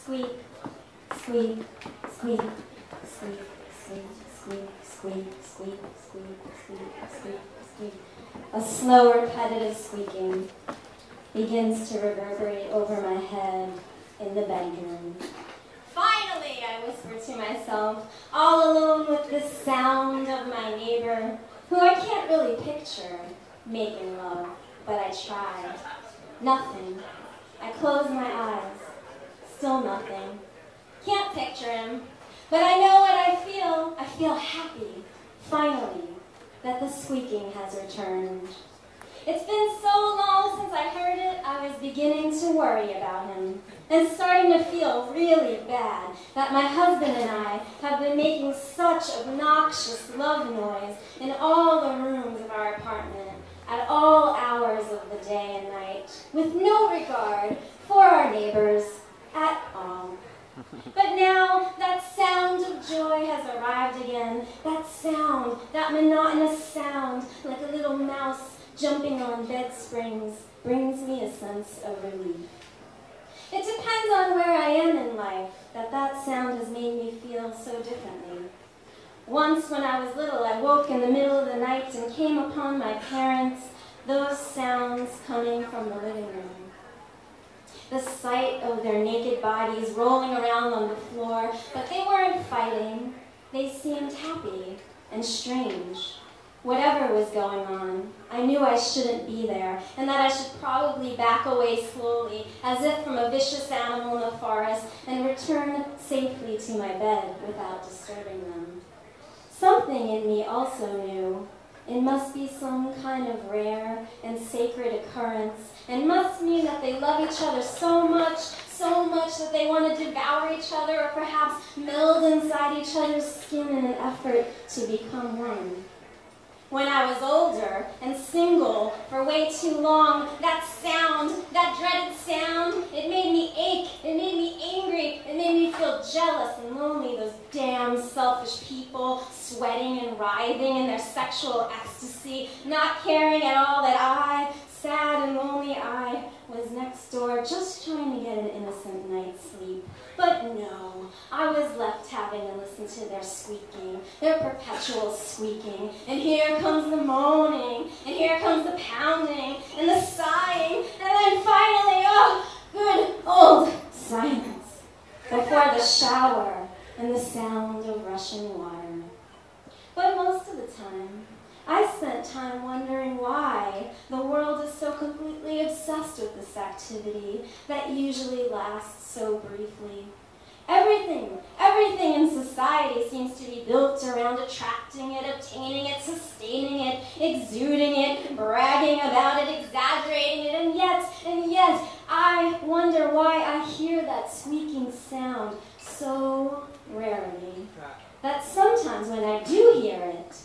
Squeak, squeak, squeak, squeak, squeak, squeak, squeak, squeak, squeak, squeak, squeak, squeak. A slow, repetitive squeaking begins to reverberate over my head in the bedroom. Finally, I whisper to myself, all alone with the sound of my neighbor, who I can't really picture making love, but I try. Nothing. I close my eyes. Still nothing. Can't picture him. But I know what I feel. I feel happy, finally, that the squeaking has returned. It's been so long since I heard it, I was beginning to worry about him, and starting to feel really bad that my husband and I have been making such obnoxious love noise in all the rooms of our apartment at all hours of the day and night, with no regard for our neighbors at all. But now that sound of joy has arrived again, that sound, that monotonous sound, like a little mouse jumping on bed springs, brings me a sense of relief. It depends on where I am in life that sound has made me feel so differently. Once when I was little, I woke in the middle of the night and came upon my parents, those sounds coming from the living room. The sight of their naked bodies rolling around on the floor, but they weren't fighting. They seemed happy and strange. Whatever was going on, I knew I shouldn't be there, and that I should probably back away slowly, as if from a vicious animal in the forest, and return safely to my bed without disturbing them. Something in me also knew it must be some kind of rare and sacred occurrence, and must mean that they love each other so much that they want to devour each other, or perhaps meld inside each other's skin in an effort to become one. When I was older and single for way too long, that sound, that dreaded sound, it made me ache, it made me angry, it made me feel jealous and lonely, those damn selfish people sweating and writhing in their sexual ecstasy, not caring at all that I, sad and lonely I, was next door just trying to get an innocent night's sleep. But no, I was left having to listen to their squeaking, their perpetual squeaking, and here comes the moaning, and here comes the pounding, and the sighing, and then finally, oh, good old silence, before the shower and the sound of rushing water. But most of the time, I spent time wondering why the world is so completely obsessed with this activity that usually lasts so briefly. Everything in society seems to be built around attracting it, obtaining it, sustaining it, exuding it, bragging about it, exaggerating it, and yet, I wonder why I hear that squeaking sound so rarely, that sometimes when I do hear it,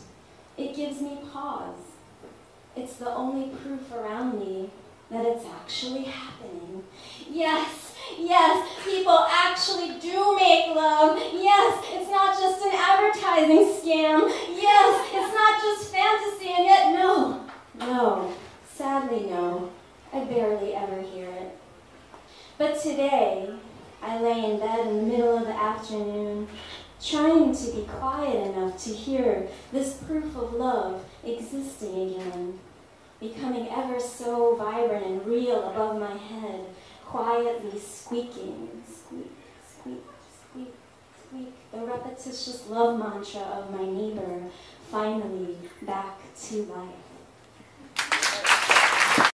it gives me pause. It's the only proof around me that it's actually happening. Yes, people actually do make love. Yes, it's not just an advertising scam. Yes, it's not just fantasy, and yet no, sadly no, I barely ever hear it. But today, I lay in bed in the middle of the afternoon, trying to be quiet enough to hear this proof of love existing again, becoming ever so vibrant and real above my head, quietly squeaking, squeak, squeak, squeak, squeak, the repetitious love mantra of my neighbor, finally back to life.